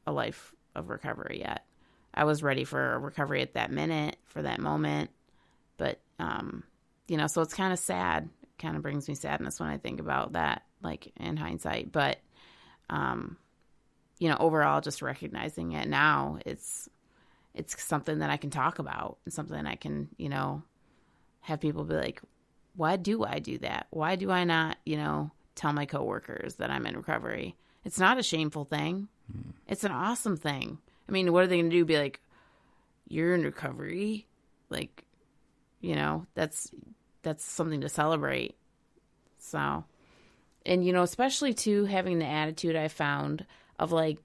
a life of recovery yet. I was ready for a recovery at that minute, for that moment. But, so it's kind of sad. It kind of brings me sadness when I think about that, like in hindsight. But, overall, just recognizing it now, it's something that I can talk about. It's something I can, have people be like, why do I do that? Why do I not, tell my coworkers that I'm in recovery? It's not a shameful thing. It's an awesome thing. I mean, what are they going to do? Be like, you're in recovery? Like, that's something to celebrate. So, and, especially too, having the attitude I found of like,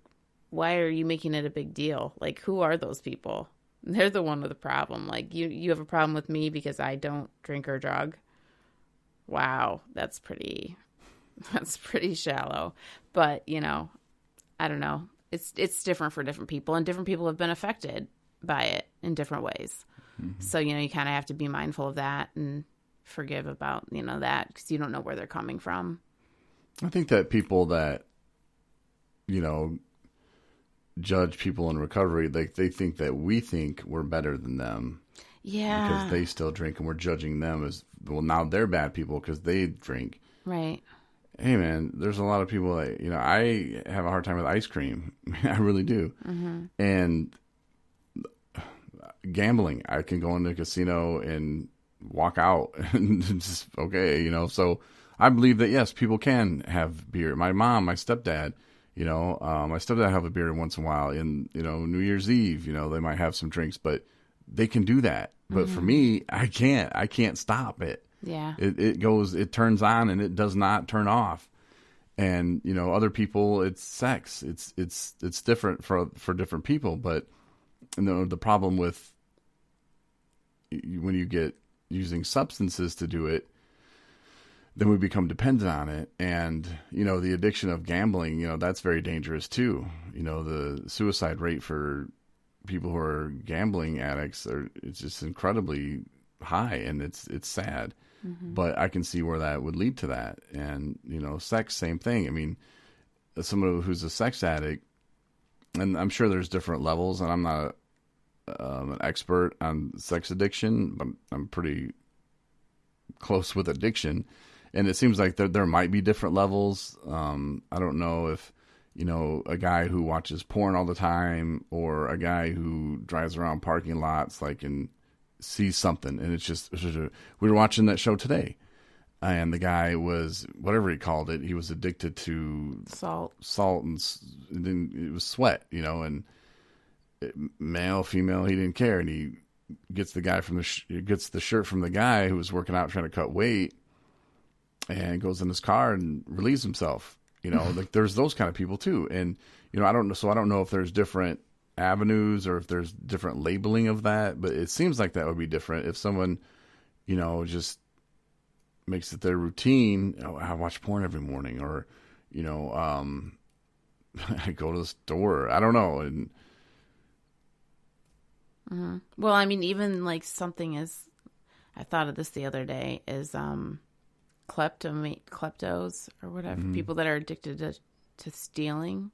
why are you making it a big deal? Like, who are those people? They're the one with the problem. Like, you have a problem with me because I don't drink or drug. Wow, that's pretty shallow. But, I don't know. It's different for different people, and different people have been affected by it in different ways. Mm-hmm. So, you kind of have to be mindful of that and forgive about, that, because you don't know where they're coming from. I think that people that, judge people in recovery, like they think that we think we're better than them. Yeah. Because they still drink, and we're judging them as, well, now they're bad people because they drink. Right. Hey, man, there's a lot of people that, I have a hard time with ice cream. I really do. Mm-hmm. And gambling, I can go into a casino and walk out and just, okay, so I believe that, yes, people can have beer. My mom, my stepdad, my stepdad have a beer once in a while. In, New Year's Eve, they might have some drinks, but they can do that. But for me, I can't stop it. Yeah. It turns on and it does not turn off. And, other people, it's sex. It's different for different people. But, the problem with when you get using substances to do it, then we become dependent on it. And, the addiction of gambling, that's very dangerous too. The suicide rate for people who are gambling addicts it's just incredibly high, and it's sad. Mm-hmm. But I can see where that would lead to that. And, sex, same thing. I mean, someone who's a sex addict, and I'm sure there's different levels, and I'm not an expert on sex addiction, but I'm pretty close with addiction. And it seems like there might be different levels. I don't know if, a guy who watches porn all the time, or a guy who drives around parking lots, and sees something. And it's just, we were watching that show today, and the guy was, whatever he called it, he was addicted to salt, and then it was sweat, and male, female, he didn't care. And he gets the guy gets the shirt from the guy who was working out trying to cut weight, and goes in his car and relieves himself. Like there's those kind of people too. And, I don't know if there's different avenues or if there's different labeling of that, but it seems like that would be different if someone, just makes it their routine. I watch porn every morning, or, I go to the store. I don't know. And mm-hmm. Well, I mean, even like something I thought of this the other day, is, kleptos or whatever, mm-hmm. people that are addicted to stealing,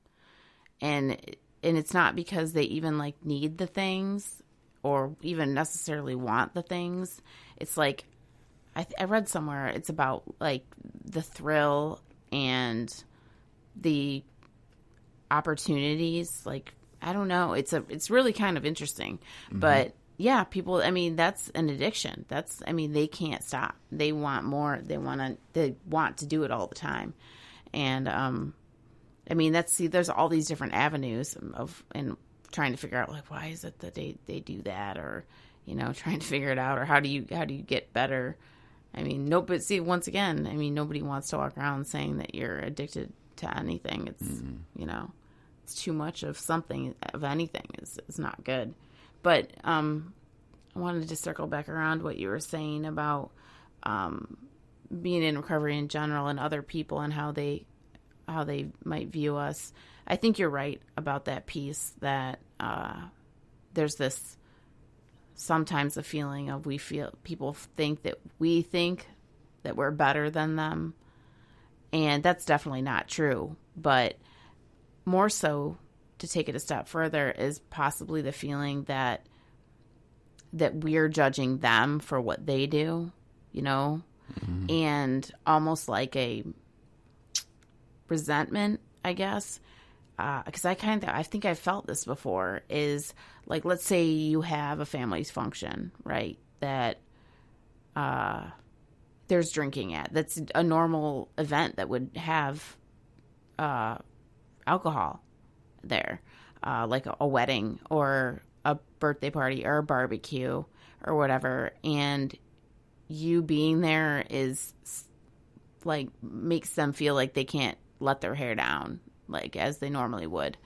and it's not because they even like need the things or even necessarily want the things. It's like I read somewhere it's about like the thrill and the opportunities. Like, I don't know, it's really kind of interesting. Mm-hmm. But yeah, people, I mean, that's an addiction. They can't stop. They want more. They want to do it all the time. And, there's all these different avenues and trying to figure out, like, why is it that they do that? Or, trying to figure it out, or how do you get better? I mean, but see, once again, nobody wants to walk around saying that you're addicted to anything. It's, mm-hmm. It's too much of something, of anything is not good. But I wanted to circle back around what you were saying about being in recovery in general and other people and how they might view us. I think you're right about that piece, that there's this sometimes a feeling of people think that we think that we're better than them. And that's definitely not true. But more so, to take it a step further is possibly the feeling that we're judging them for what they do, you know, and almost like a resentment, I guess. Because I think I've felt this before, is like, let's say you have a family's function, right? That there's drinking at. That's a normal event that would have alcohol there, like a wedding or a birthday party or a barbecue or whatever. And you being there is like makes them feel like they can't let their hair down like as they normally would.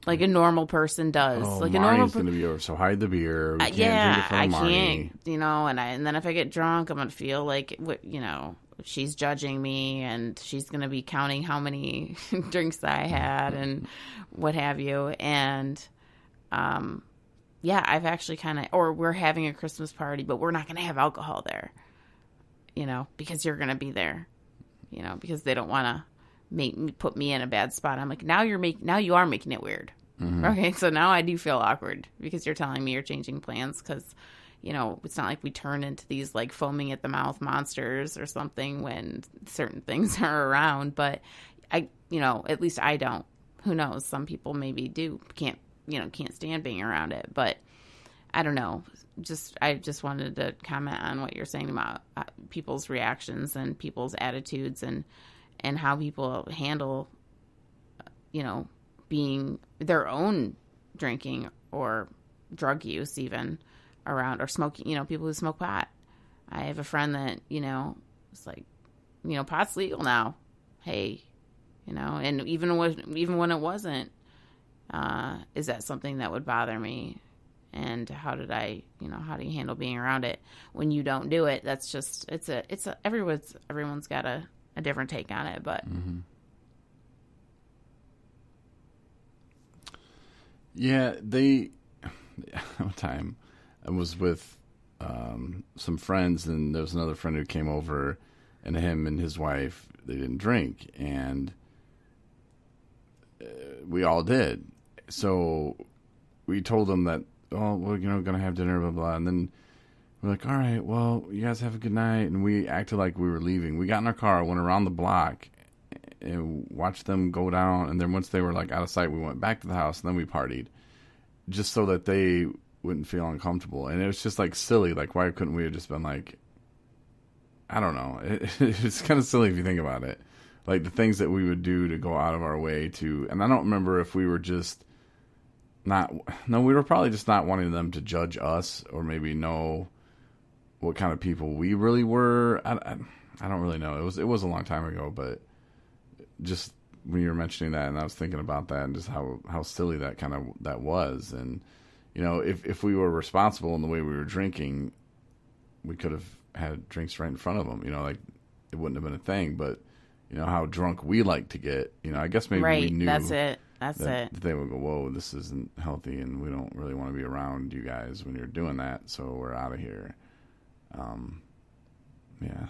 Like a normal person does. Oh, like Marnie's a normal going to be over, so hide the beer. We can't yeah, drink it from I Marnie. can't, you know, and then if I get drunk, I'm going to feel like, you know, she's judging me and she's going to be counting how many drinks I had and what have you. And, yeah, I've actually or we're having a Christmas party, but we're not going to have alcohol there, you know, because you're going to be there, you know, because they don't want to put me in a bad spot. I'm like, now you are making it weird. Okay, so now I do feel awkward because you're telling me you're changing plans because, you know, it's not like we turn into these like foaming at the mouth monsters or something when certain things are around. But you know, at least I don't. Who knows? Some people maybe can't stand being around it. But I don't know. I just wanted to comment on what you're saying about people's reactions and people's attitudes and how people handle, you know, being their own drinking or drug use even around, or smoking, you know, people who smoke pot. I have a friend that, you know, it's like, you know, pot's legal now. Hey, you know, and even when it wasn't, is that something that would bother me? And how do you handle being around it when you don't do it? That's just, everyone's got a different take on it, but. Yeah, one time I was with some friends, and there was another friend who came over, and him and his wife, they didn't drink, and we all did. So we told them that, oh, we're going to have dinner, blah, blah, and then we're like, all right, well, you guys have a good night, and we acted like we were leaving. We got in our car, went around the block, and watched them go down, and then once they were like out of sight, we went back to the house, and then we partied, just so that they wouldn't feel uncomfortable. And it was just like silly. Like, why couldn't we have just been like, I don't know. It's kind of silly if you think about it. Like the things that we would do to go out of our way to, and I don't remember if we were just we were probably just not wanting them to judge us or maybe know what kind of people we really were. I don't really know. It was a long time ago, but just when you were mentioning that, and I was thinking about that and just how silly that was. And, you know, if we were responsible in the way we were drinking, we could have had drinks right in front of them, you know, like it wouldn't have been a thing. But, you know, how drunk we like to get, you know, I guess maybe we knew that's it. that they would go, whoa, this isn't healthy, and we don't really want to be around you guys when you're doing that, so we're out of here. Yeah.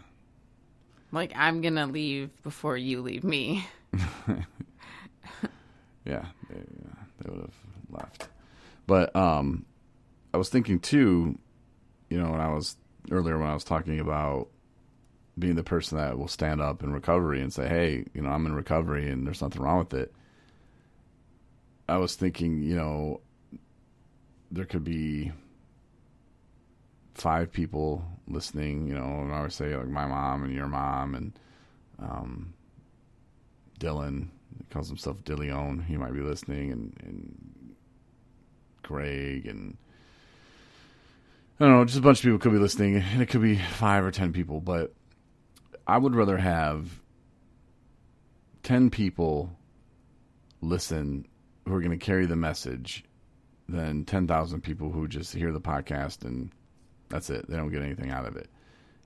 Like, I'm going to leave before you leave me. Yeah, they would have left. But I was thinking, too, you know, when I was talking about being the person that will stand up in recovery and say, hey, you know, I'm in recovery and there's nothing wrong with it. I was thinking, you know, there could be 5 people listening, you know, and I would say like my mom and your mom and Dylan, he calls himself DeLeon, he might be listening, and Greg, and I don't know, just a bunch of people could be listening, and it could be 5 or 10 people, but I would rather have 10 people listen who are going to carry the message than 10,000 people who just hear the podcast and that's it. They don't get anything out of it.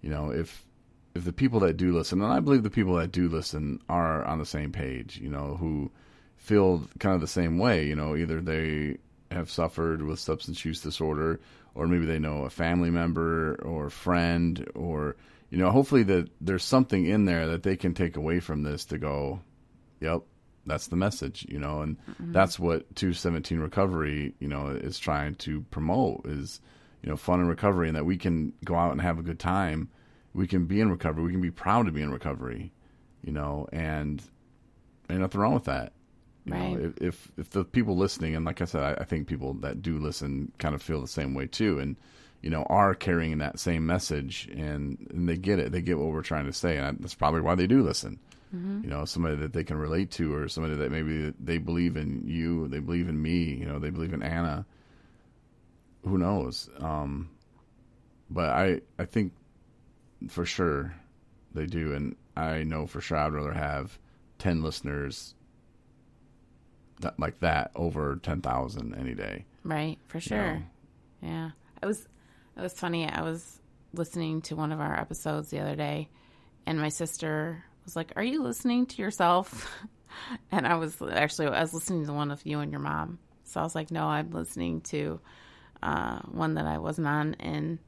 You know, if the people that do listen, and I believe the people that do listen are on the same page, you know, who feel kind of the same way, you know, either they have suffered with substance use disorder, or maybe they know a family member or friend, or, you know, hopefully that there's something in there that they can take away from this to go, yep, that's the message, and that's what 217 Recovery, is trying to promote is, fun and recovery, and that we can go out and have a good time. We can be in recovery. We can be proud to be in recovery, and ain't nothing wrong with that. If the people listening, and like I said, I think people that do listen kind of feel the same way too, and are carrying that same message, and they get it. They get what we're trying to say, and that's probably why they do listen. Somebody that they can relate to, or somebody that maybe they believe in you, they believe in me, they believe in Anna. Who knows? But I think for sure they do, and I know for sure I'd rather have 10 listeners like that over 10,000 any day. Right, for sure. Yeah. It was funny. I was listening to one of our episodes the other day, and my sister was like, "Are you listening to yourself?" And I was listening to the one of you and your mom. So I was like, "No, I'm listening to one that I wasn't on." And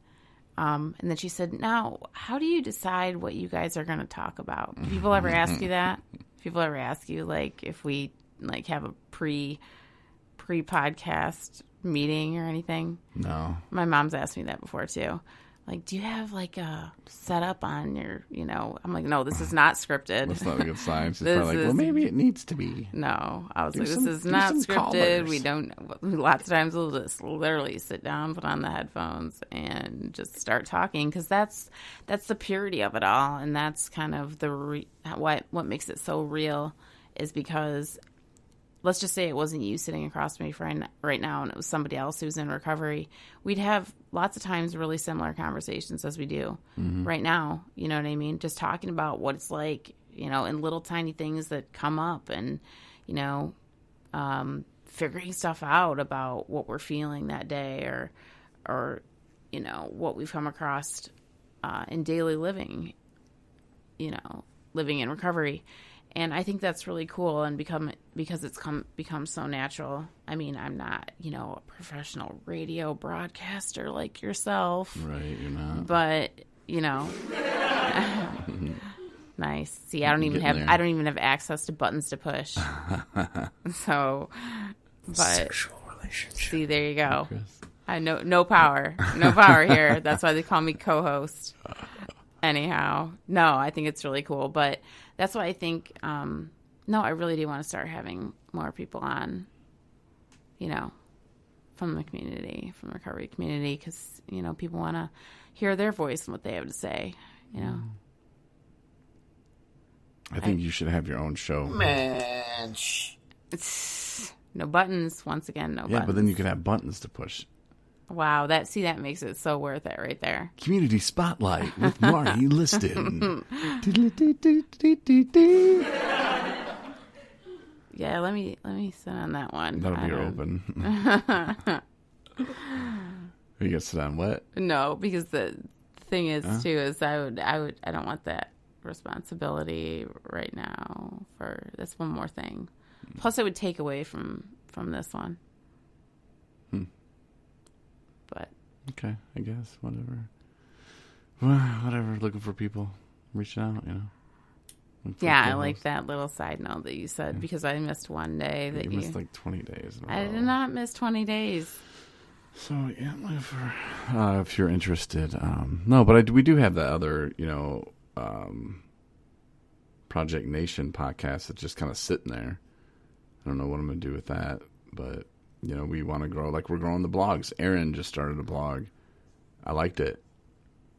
then she said, "Now, how do you decide what you guys are going to talk about? Do people ever ask you that? People ever ask you, like, if we like have a pre-podcast meeting or anything?" No. My mom's asked me that before too. Like, do you have like a setup on your, I'm like, no, this is not scripted. That's not a good sign. She's probably like, well, maybe it needs to be. No, I was like, this is not scripted. Callers. We don't, lots of times we'll just literally sit down, put on the headphones and just start talking. Cause that's the purity of it all. And that's kind of what makes it so real is because let's just say it wasn't you sitting across from me right now and it was somebody else who's in recovery. We'd have lots of times really similar conversations as we do right now. You know what I mean? Just talking about what it's like, and little tiny things that come up and, figuring stuff out about what we're feeling that day or what we've come across in daily living, living in recovery. And I think that's really cool and because it's become so natural. I mean, I'm not, a professional radio broadcaster like yourself. Right, you're not. But, nice. See, I don't even have access to buttons to push. So, but sexual relationship. See, there you go. I know no power here. That's why they call me co-host. Anyhow, no, I think it's really cool, but that's why I think, I really do want to start having more people on, from the community, from the recovery community, because, people want to hear their voice and what they have to say, I think you should have your own show. Man. No buttons, once again, no buttons. Yeah, but then you could have buttons to push. Wow, that makes it so worth it right there. Community Spotlight with Marney Liston. Yeah, let me sit on that one. That'll be your open. You gonna sit on what? No, because the thing is too is I don't want that responsibility right now for this one more thing. Plus, it would take away from this one. But okay, I guess whatever. Well, whatever. Looking for people, reaching out. Yeah, I like that little side note that you said because I missed one day that you missed like 20 days. I did not miss 20 days. So yeah, if you're interested, no, but we do have that other, Project Nation podcast that's just kind of sitting there. I don't know what I'm gonna do with that, but we want to grow like we're growing the blogs. Aaron just started a blog. I liked it.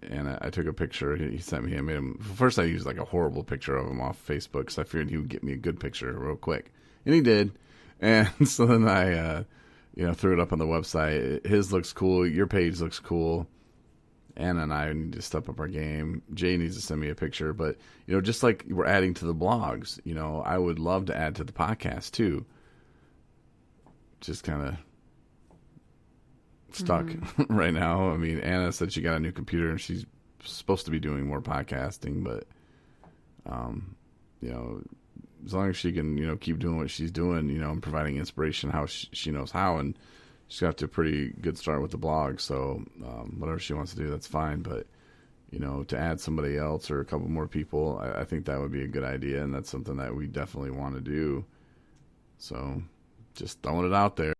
And I took a picture. He sent me. I made him. First, I used like a horrible picture of him off Facebook because I figured he would get me a good picture real quick, and he did. And so then I, threw it up on the website. His looks cool. Your page looks cool. Anna and I need to step up our game. Jay needs to send me a picture. But just like we're adding to the blogs, I would love to add to the podcast too. Just kind of stuck right now. I mean, Anna said she got a new computer and she's supposed to be doing more podcasting, but as long as she can, keep doing what she's doing, and providing inspiration how she knows how, and she's got to a pretty good start with the blog. So whatever she wants to do, that's fine. But to add somebody else or a couple more people, I think that would be a good idea, and that's something that we definitely want to do. So just throwing it out there.